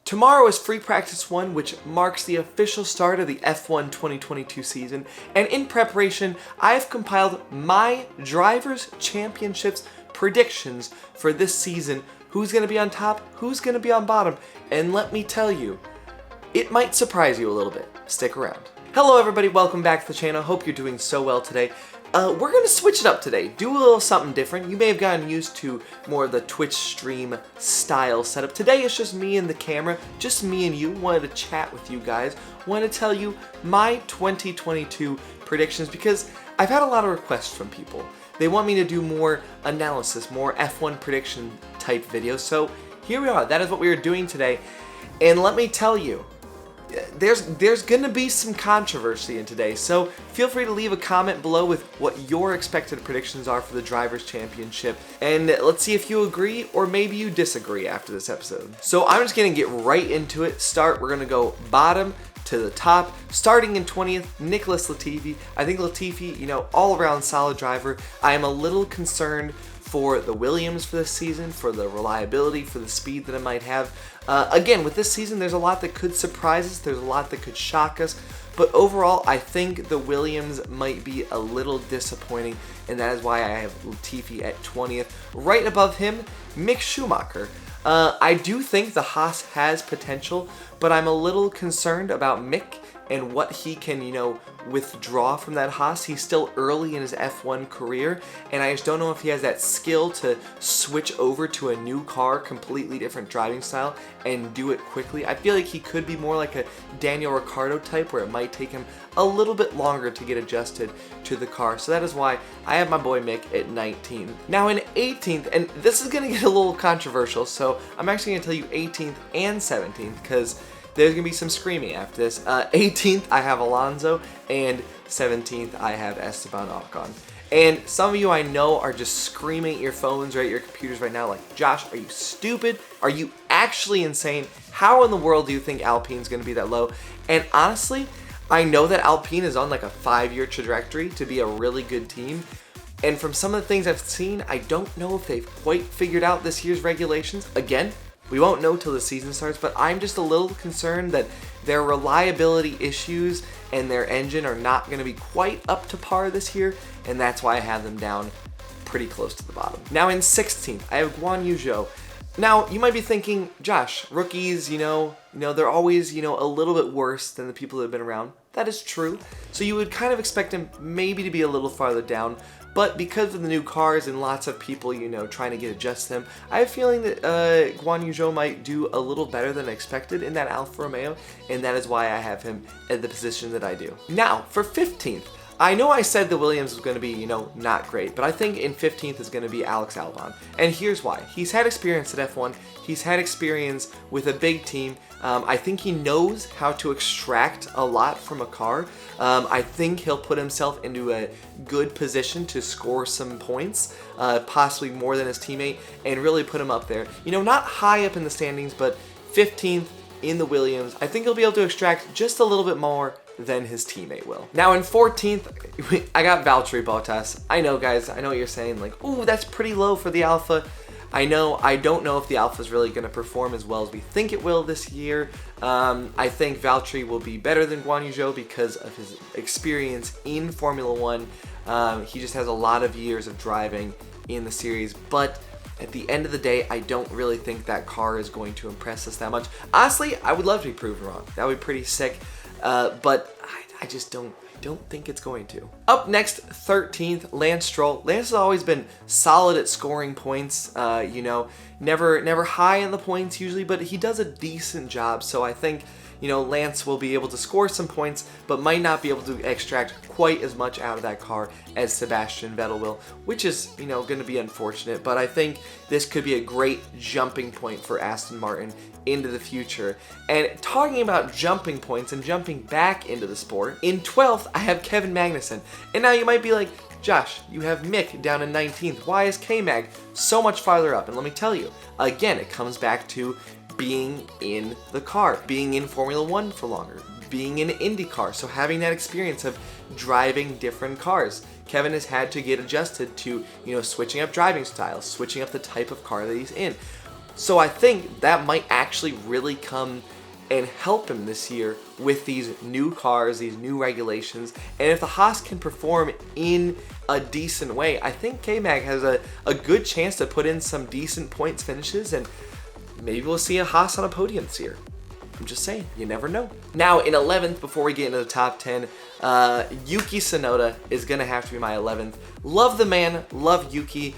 Tomorrow is Free Practice 1, which marks the official start of the F1 2022 season, and in preparation, I have compiled my Drivers' Championships predictions for this season. Who's going to be on top, who's going to be on bottom, and let me tell you, it might surprise you a little bit. Stick around. Hello everybody, welcome back to the channel. Hope you're doing so well today. We're going to switch it up today, do a little something different. You may have gotten used to more of the Twitch stream style setup. Today it's just me and the camera, just me and you. Wanted to chat with you guys, wanted to tell you my 2022 predictions because I've had a lot of requests from people. They want me to do more analysis, more F1 prediction type videos, so here we are. That is what we are doing today, and let me tell you, there's gonna be some controversy in today, so feel free to leave a comment below with what your expected predictions are for the Drivers' Championship, and let's see if you agree or maybe you disagree after this episode. So I'm just gonna get right into it. We're gonna go bottom to the top. Starting in 20th, Nicholas Latifi. I think Latifi, all around solid driver. I am a little concerned for the Williams for this season, for the reliability, for the speed that it might have. Again, with this season, there's a lot that could surprise us, there's a lot that could shock us, but overall, I think the Williams might be a little disappointing, and that is why I have Latifi at 20th. Right above him, Mick Schumacher. I do think the Haas has potential, but I'm a little concerned about Mick and what he can, withdraw from that Haas. He's still early in his F1 career, and I just don't know if he has that skill to switch over to a new car, completely different driving style, and do it quickly. I feel like he could be more like a Daniel Ricciardo type, where it might take him a little bit longer to get adjusted to the car. So that is why I have my boy Mick at 19th. Now in 18th, and this is gonna get a little controversial, so I'm actually gonna tell you 18th and 17th, because there's going to be some screaming after this. 18th, I have Alonso, and 17th, I have Esteban Ocon. And some of you I know are just screaming at your phones or at your computers right now like, Josh, are you stupid? Are you actually insane? How in the world do you think Alpine's going to be that low? And honestly, I know that Alpine is on like a 5-year trajectory to be a really good team. And from some of the things I've seen, I don't know if they've quite figured out this year's regulations. Again, we won't know till the season starts, but I'm just a little concerned that their reliability issues and their engine are not going to be quite up to par this year, and that's why I have them down pretty close to the bottom. Now in 16th, I have Guan Yu Zhou. Now, you might be thinking, Josh, rookies, they're always, a little bit worse than the people that have been around. That is true. So you would kind of expect him maybe to be a little farther down, but because of the new cars and lots of people, trying to get adjusted to them, I have a feeling that Guan Yu Zhou might do a little better than expected in that Alfa Romeo, and that is why I have him at the position that I do. Now, for 15th, I know I said the Williams was going to be, not great, but I think in 15th is going to be Alex Albon. And here's why. He's had experience at F1. He's had experience with a big team. I think he knows how to extract a lot from a car. I think he'll put himself into a good position to score some points, possibly more than his teammate, and really put him up there. Not high up in the standings, but 15th in the Williams. I think he'll be able to extract just a little bit more than his teammate will. Now in 14th, I got Valtteri Bottas. I know, guys, I know what you're saying, like, ooh, that's pretty low for the Alpha. I don't know if the Alpha is really going to perform as well as we think it will this year. I think Valtteri will be better than Guan Yu Zhou because of his experience in Formula One. He just has a lot of years of driving in the series, but at the end of the day, I don't really think that car is going to impress us that much. Honestly, I would love to be proven wrong. That would be pretty sick, but I just don't think it's going to. Up next, 13th, Lance Stroll. Lance has always been solid at scoring points, never high in the points usually, but he does a decent job, so I think Lance will be able to score some points, but might not be able to extract quite as much out of that car as Sebastian Vettel will, which is, going to be unfortunate, but I think this could be a great jumping point for Aston Martin into the future. And talking about jumping points and jumping back into the sport, in 12th, I have Kevin Magnussen. And now you might be like, Josh, you have Mick down in 19th. Why is K-Mag so much farther up? And let me tell you, again, it comes back to being in the car, being in Formula One for longer, being in IndyCar, so having that experience of driving different cars. Kevin has had to get adjusted to, switching up driving styles, switching up the type of car that he's in. So I think that might actually really come and help him this year with these new cars, these new regulations. And if the Haas can perform in a decent way, I think K-Mag has a good chance to put in some decent points finishes, and maybe we'll see a Haas on a podium this year. I'm just saying, you never know. Now, in 11th, before we get into the top 10, Yuki Tsunoda is going to have to be my 11th. Love the man, love Yuki.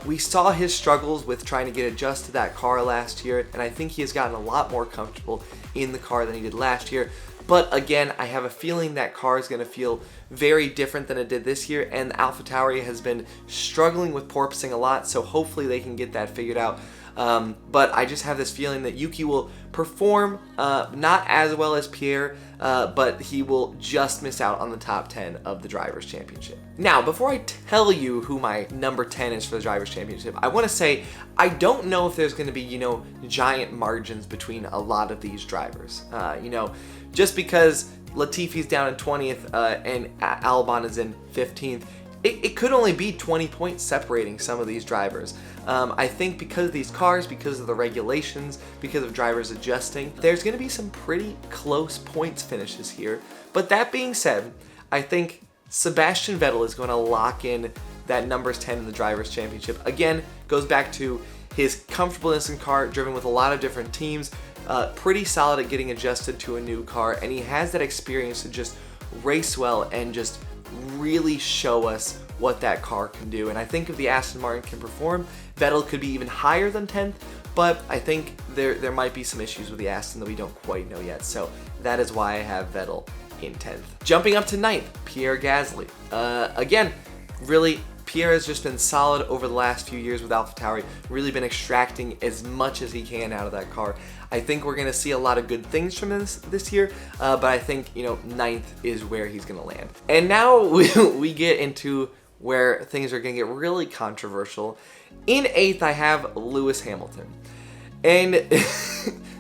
We saw his struggles with trying to get adjusted to that car last year, and I think he has gotten a lot more comfortable in the car than he did last year. But again, I have a feeling that car is going to feel very different than it did this year, and AlphaTauri has been struggling with porpoising a lot, so hopefully they can get that figured out. But I just have this feeling that Yuki will perform not as well as Pierre, but he will just miss out on the top 10 of the Drivers' Championship. Now, before I tell you who my number 10 is for the Drivers' Championship, I want to say I don't know if there's going to be, giant margins between a lot of these drivers. Just because Latifi's down in 20th and Albon is in 15th, it could only be 20 points separating some of these drivers. I think because of these cars, because of the regulations, because of drivers adjusting, there's going to be some pretty close points finishes here. But that being said, I think Sebastian Vettel is going to lock in that numbers 10 in the Drivers' Championship. Again, goes back to his comfortableness in car, driven with a lot of different teams, pretty solid at getting adjusted to a new car, and he has that experience to just race well and just really show us what that car can do. And I think if the Aston Martin can perform, Vettel could be even higher than 10th, but I think there might be some issues with the Aston that we don't quite know yet. So that is why I have Vettel in 10th. Jumping up to 9th, Pierre Gasly. Again, really, Pierre has just been solid over the last few years with AlphaTauri, really been extracting as much as he can out of that car. I think we're going to see a lot of good things from this year, but I think, 9th is where he's going to land. And now we get into where things are going to get really controversial. In 8th, I have Lewis Hamilton. And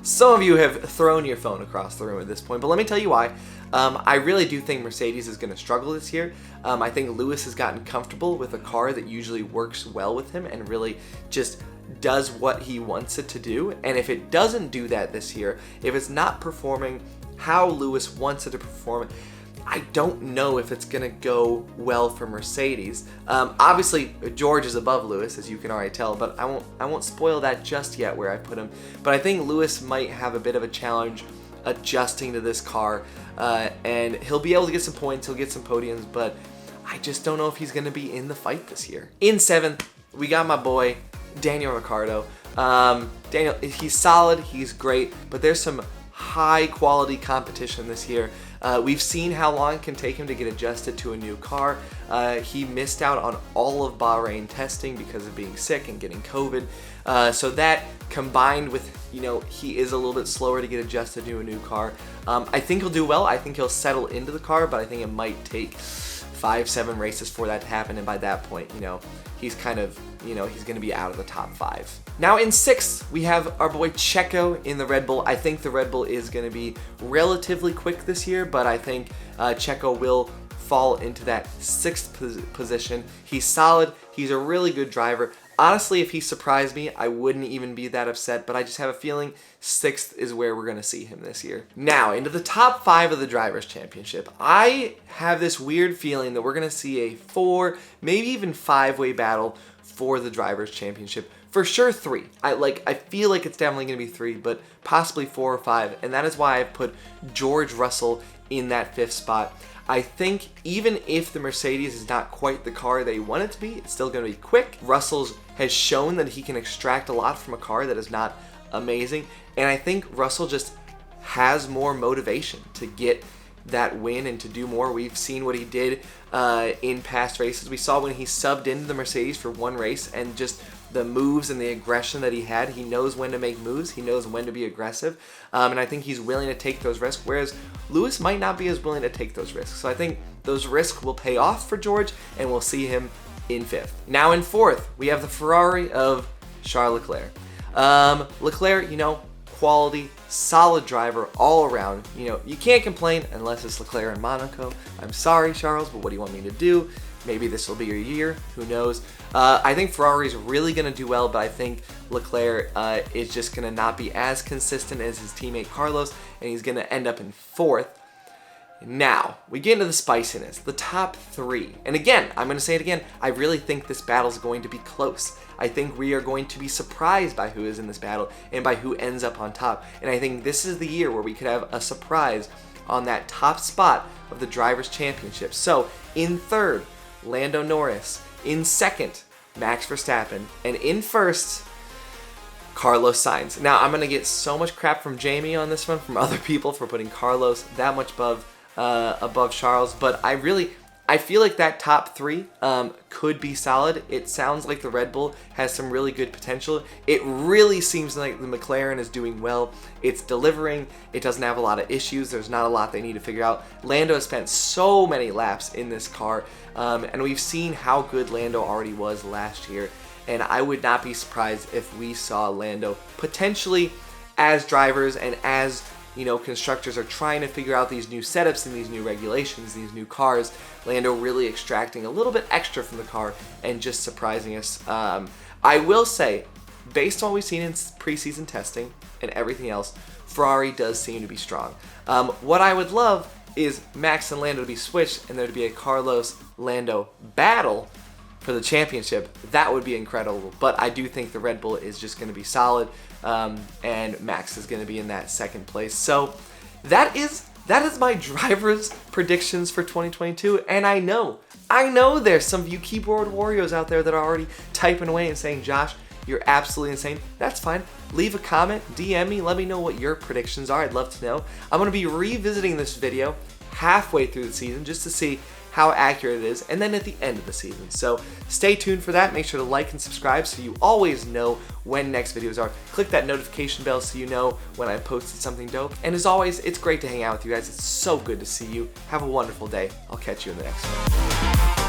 some of you have thrown your phone across the room at this point, but let me tell you why. I really do think Mercedes is going to struggle this year. I think Lewis has gotten comfortable with a car that usually works well with him and really just does what he wants it to do. And if it doesn't do that this year, if it's not performing how Lewis wants it to perform, I don't know if it's going to go well for Mercedes. Obviously, George is above Lewis, as you can already tell, but I won't spoil that just yet where I put him. But I think Lewis might have a bit of a challenge adjusting to this car, and he'll be able to get some points, he'll get some podiums, but I just don't know if he's going to be in the fight this year. In 7th, we got my boy, Daniel Ricciardo. Daniel, he's solid, he's great, but there's some high quality competition this year. We've seen how long it can take him to get adjusted to a new car. He missed out on all of Bahrain testing because of being sick and getting COVID. So that combined with, he is a little bit slower to get adjusted to a new car. I think he'll do well. I think he'll settle into the car, but I think it might take 5-7 races for that to happen. And by that point, he's kind of, he's going to be out of the top 5. Now in 6th, we have our boy Checo in the Red Bull. I think the Red Bull is going to be relatively quick this year, but I think Checo will fall into that 6th position. He's solid. He's a really good driver. Honestly, if he surprised me, I wouldn't even be that upset, but I just have a feeling 6th is where we're going to see him this year. Now, into the top 5 of the Drivers' Championship. I have this weird feeling that we're going to see a 4, maybe even 5-way battle for the Drivers' Championship. For sure 3. I feel like it's definitely going to be 3, but possibly 4 or 5, and that is why I've put George Russell in that 5th spot. I think even if the Mercedes is not quite the car they want it to be, it's still going to be quick. Russell has shown that he can extract a lot from a car that is not amazing, and I think Russell just has more motivation to get that win and to do more. We've seen what he did in past races. We saw when he subbed into the Mercedes for one race and just the moves and the aggression that he had. He knows when to make moves. He knows when to be aggressive. And I think he's willing to take those risks, whereas Lewis might not be as willing to take those risks. So I think those risks will pay off for George, and we'll see him in 5th. Now in 4th, we have the Ferrari of Charles Leclerc. Leclerc, quality, solid driver all around. You can't complain unless it's Leclerc in Monaco. I'm sorry, Charles, but what do you want me to do? maybe this will be your year. Who knows? I think Ferrari's really going to do well, but I think Leclerc is just going to not be as consistent as his teammate Carlos, and he's going to end up in 4th. Now, we get into the spiciness, the top 3. And again, I'm going to say it again, I really think this battle is going to be close. I think we are going to be surprised by who is in this battle and by who ends up on top. And I think this is the year where we could have a surprise on that top spot of the Drivers' Championship. So, in 3rd, Lando Norris. In 2nd, Max Verstappen. And in 1st, Carlos Sainz. Now, I'm going to get so much crap from Jamie on this one, from other people, for putting Carlos that much above Charles, but I feel like that top 3 could be solid. It sounds like the Red Bull has some really good potential. It really seems like the McLaren is doing well. It's delivering. It doesn't have a lot of issues. There's not a lot they need to figure out. Lando has spent so many laps in this car, and we've seen how good Lando already was last year, and I would not be surprised if we saw Lando potentially, as drivers and as constructors are trying to figure out these new setups and these new regulations, these new cars, Lando really extracting a little bit extra from the car and just surprising us. I will say, based on what we've seen in preseason testing and everything else, Ferrari does seem to be strong. What I would love is Max and Lando to be switched and there to be a Carlos-Lando battle for the championship. That would be incredible, but I do think the Red Bull is just going to be solid, and Max is going to be in that 2nd place. So that is my drivers' predictions for 2022, and I know there's some of you keyboard warriors out there that are already typing away and saying, Josh, you're absolutely insane. That's fine. Leave a comment, DM me, let me know what your predictions are. I'd love to know. I'm going to be revisiting this video halfway through the season just to see how accurate it is, and then at the end of the season. So stay tuned for that. Make sure to like and subscribe so you always know when next videos are. Click that notification bell so you know when I posted something dope. And as always, it's great to hang out with you guys. It's so good to see you. Have a wonderful day. I'll catch you in the next one.